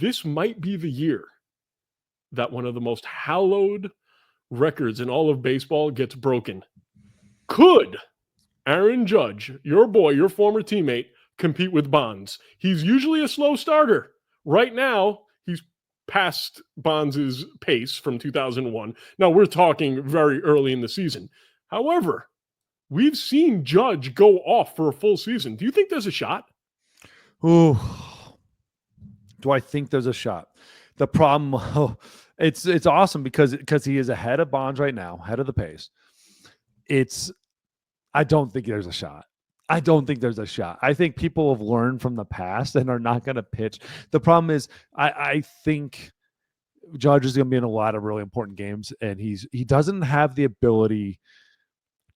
this might be the year that one of the most hallowed records in all of baseball gets broken. Could Aaron Judge, your boy, your former teammate, compete with Bonds? He's usually a slow starter. Right now, he's past Bonds' pace from 2001. Now, we're talking very early in the season. However, we've seen Judge go off for a full season. Do you think there's a shot? Ooh, do I think there's a shot? The problem, it's awesome because he is ahead of Bonds right now, ahead of the pace. I don't think there's a shot. I don't think there's a shot. I think people have learned from the past and are not going to pitch. The problem is, I think Judge is going to be in a lot of really important games, and he doesn't have the ability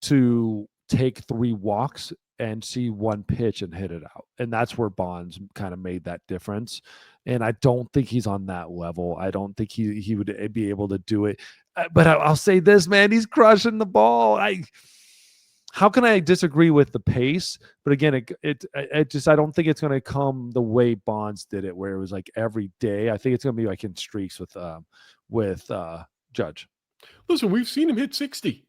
to take 3 walks and see one pitch and hit it out. And that's where Bonds kind of made that difference. And I don't think he's on that level. I don't think he would be able to do it. But I'll say this, man, he's crushing the ball. How can I disagree with the pace? But again, I don't think it's going to come the way Bonds did it, where it was like every day. I think it's going to be like in streaks with Judge. Listen, we've seen him hit 60.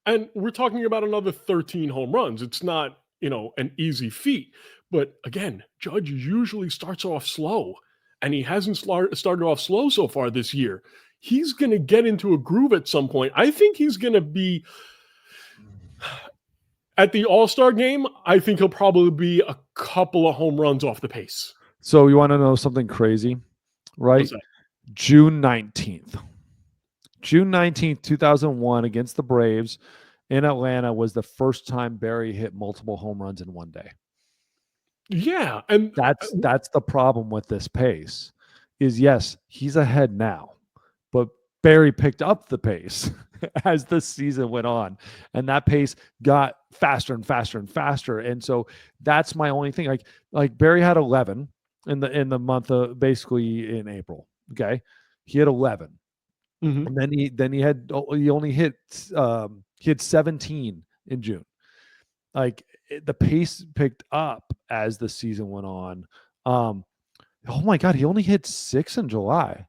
And we're talking about another 13 home runs. It's not, an easy feat. But again, Judge usually starts off slow, and he hasn't started off slow so far this year. He's going to get into a groove at some point. I think he's going to be at the All-Star game. I think he'll probably be a couple of home runs off the pace. So you want to know something crazy, right? June 19th. June 19th, 2001, against the Braves in Atlanta was the first time Barry hit multiple home runs in one day. Yeah, and that's the problem with this pace. Is yes, he's ahead now, but Barry picked up the pace as the season went on, and that pace got faster and faster and faster. And so that's my only thing. Like Barry had 11 in the month of basically in April. Okay, he had 11. Mm-hmm. And he only hit 17 in June. Like the pace picked up as the season went on. Oh my God, he only hit 6 in July.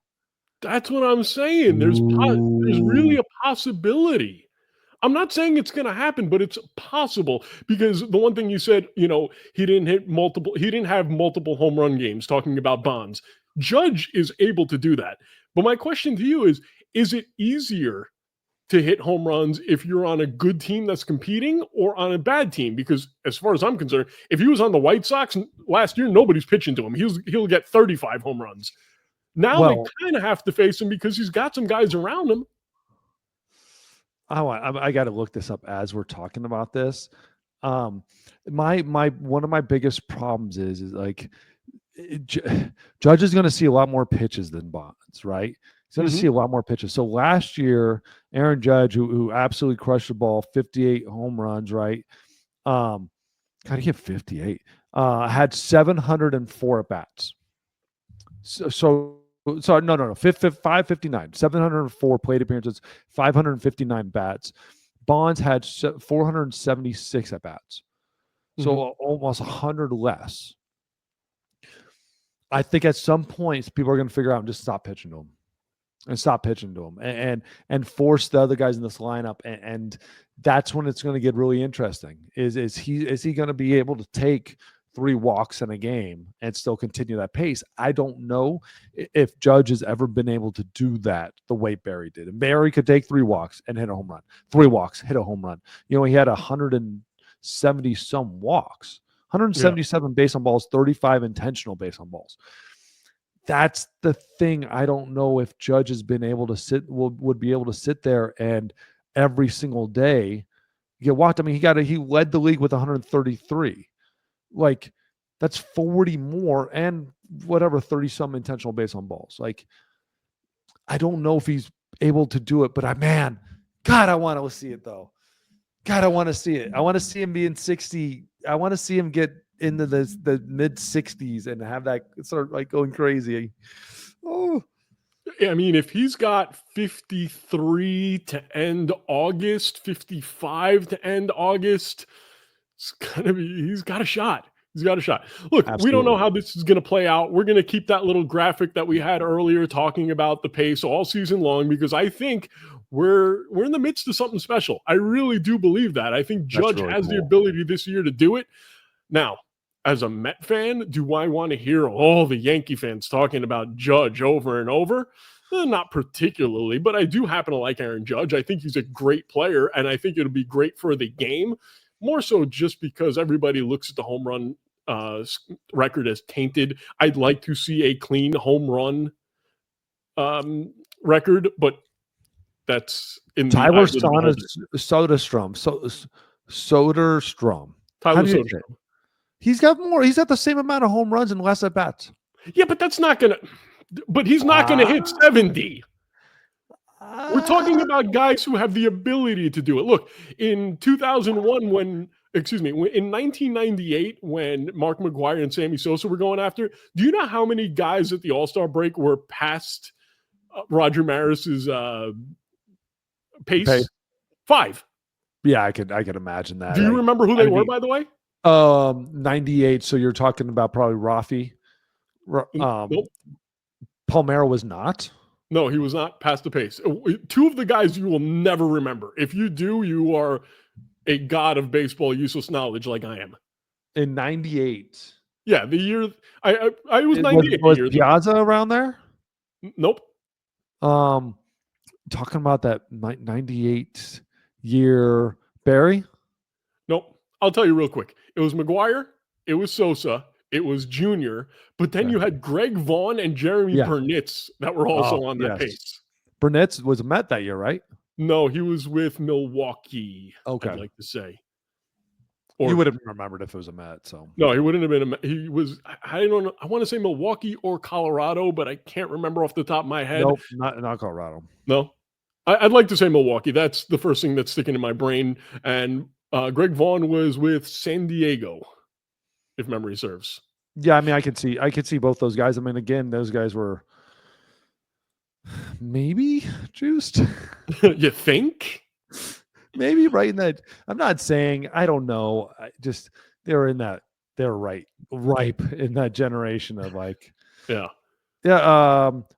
That's what I'm saying. There's really a possibility. I'm not saying it's going to happen, but it's possible, because the one thing you said, he didn't have multiple home run games, talking about Bonds. Judge is able to do that. But my question to you is it easier to hit home runs if you're on a good team that's competing or on a bad team? Because as far as I'm concerned, if he was on the White Sox last year, nobody's pitching to him. He'll get 35 home runs. Now they kind of have to face him because he's got some guys around him. I got to look this up as we're talking about this. One of my biggest problems is like Judge is going to see a lot more pitches than Bonds, right? He's going to see a lot more pitches. So last year, Aaron Judge, who absolutely crushed the ball, 58 home runs, right? God, he hit 58. Had 704 at bats. So 559, 704 plate appearances, 559 bats. Bonds had 476 at bats. So almost 100 less. I think at some points people are going to figure out and just stop pitching to him. And force the other guys in this lineup, and that's when it's going to get really interesting. Is he going to be able to take 3 walks in a game and still continue that pace? I don't know if Judge has ever been able to do that the way Barry did. And Barry could take 3 walks and hit a home run. 3 walks, hit a home run. He had 170 some walks, 177 base on balls, 35 intentional base on balls. That's the thing. I don't know if Judge has been able to would be able to sit there and every single day get walked. I mean, he led the league with 133. Like, that's 40 more and whatever, 30 some intentional base on balls. Like, I don't know if he's able to do it, but God, I want to see it though. God, I want to see it. I want to see him being 60. I want to see him get into the mid 60s and have that start like going crazy. Oh, I mean, if he's got 53 to end August, 55 to end August, he's got a shot. He's got a shot. Look, we don't know Absolutely. how this is going to play out. We're going to keep that little graphic that we had earlier talking about the pace all season long because I think we're in the midst of something special. I really do believe that. I think That's Judge really has the cool. ability this year to do it. Now, as a Met fan, do I want to hear all the Yankee fans talking about Judge over and over? Not particularly, but I do happen to like Aaron Judge. I think he's a great player, and I think it'll be great for the game. More so just because everybody looks at the home run record as tainted. I'd like to see a clean home run record, but that's in the Tyler eyes of the beholder. Soderstrom. How Tyler do you say it? Soderstrom. He's got more. He's got the same amount of home runs and less at bats. Yeah, but that's not gonna. But he's not gonna hit 70. We're talking about guys who have the ability to do it. Look, in 2001, in 1998, when Mark McGwire and Sammy Sosa were going after, do you know how many guys at the All-Star break were past Roger Maris's pace? 5. Yeah, I could imagine that. Do you remember who they were, by the way? 98. So you're talking about probably Rafi. Nope. Palmeiro was not. No, he was not past the pace. 2 of the guys you will never remember. If you do, you are a god of baseball useless knowledge like I am. In 98. Yeah, the year I was 98. Was Piazza around there? Nope. Talking about that 98 year Barry? Nope. I'll tell you real quick. It was McGwire, it was Sosa, it was Junior, but then you had Greg Vaughn and Jeremy Burnitz that were also on that pace. Burnitz was a Met that year, right? No, he was with Milwaukee. Okay. I'd like to say. Or, you would have remembered if it was a Met. So no, he wouldn't have been. He was. I don't know. I want to say Milwaukee or Colorado, but I can't remember off the top of my head. Nope, not Colorado. No, I'd like to say Milwaukee. That's the first thing that's sticking in my brain. And Greg Vaughn was with San Diego, if memory serves. Yeah, I mean, I could see both those guys. I mean, again, those guys were maybe juiced. You think? Maybe right in that. I'm not saying I don't know. They're ripe in that generation of like. Yeah.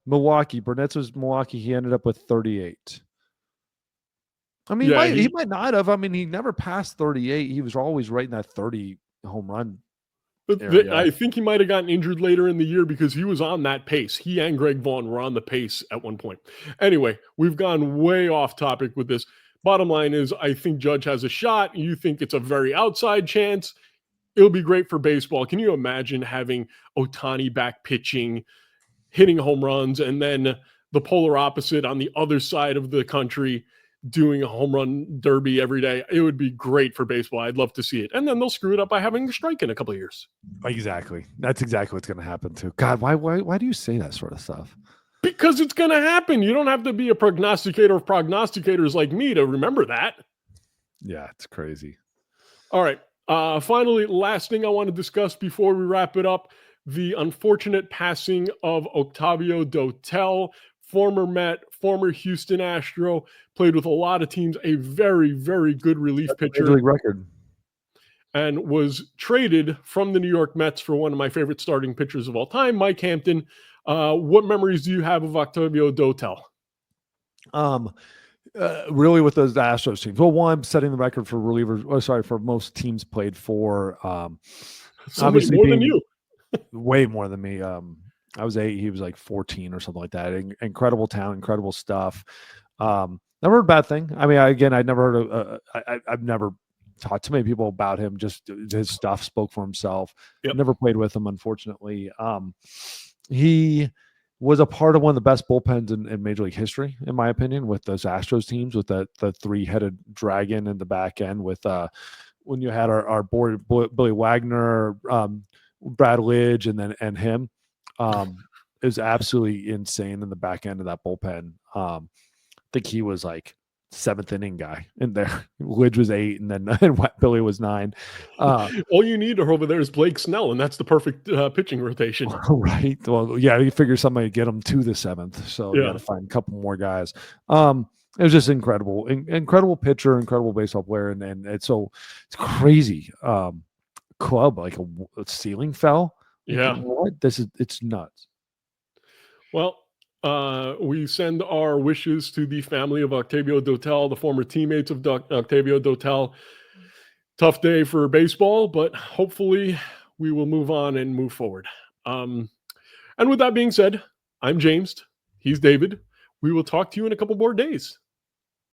Milwaukee. Burnett was Milwaukee. He ended up with 38. I mean, he might not have. I mean, he never passed 38. He was always right in that 30 home run. I think he might have gotten injured later in the year because he was on that pace. He and Greg Vaughn were on the pace at one point. Anyway, we've gone way off topic with this. Bottom line is, I think Judge has a shot. You think it's a very outside chance. It'll be great for baseball. Can you imagine having Ohtani back pitching, hitting home runs, and then the polar opposite on the other side of the country doing a home run derby every day? It would be great for baseball. I'd love to see it. And then they'll screw it up by having a strike in a couple of years. Exactly. That's exactly what's going to happen too. God, why do you say that sort of stuff? Because it's going to happen. You don't have to be a prognosticator of prognosticators like me to remember that. Yeah, it's crazy. All right. Finally, last thing I want to discuss before we wrap it up, the unfortunate passing of Octavio Dotel, former Met, former Houston Astro, played with a lot of teams, a very, very good relief pitcher. Major league record. And was traded from the New York Mets for one of my favorite starting pitchers of all time, Mike Hampton. What memories do you have of Octavio Dotel? Really with those Astros teams. Well, one, setting the record for relievers, for most teams played for. Somebody more than you. Way more than me. I was 8, he was like 14 or something like that. Incredible talent, incredible stuff. Never heard a bad thing. I mean, again, I'd never heard of, I've never talked to many people about him. Just his stuff spoke for himself. Yep. Never played with him, unfortunately. He was a part of one of the best bullpens in Major League history, in my opinion, with those Astros teams, with the 3-headed dragon in the back end, with when you had our board Billy Wagner, Brad Lidge, and him. It was absolutely insane in the back end of that bullpen. I think he was like 7th inning guy in there. Lidge was 8, and then Billy was 9. All you need over there is Blake Snell, and that's the perfect pitching rotation. Right. Well, yeah, you figure somebody to get him to the 7th, so you got to find a couple more guys. It was just incredible pitcher, incredible baseball player, and it's crazy. club, like a ceiling fell. Like, Yeah. what? It's nuts. Well, we send our wishes to the family of Octavio Dotel, the former teammates of Octavio Dotel. Tough day for baseball, but hopefully we will move on and move forward. Um, and with that being said, I'm James. He's David. We will talk to you in a couple more days.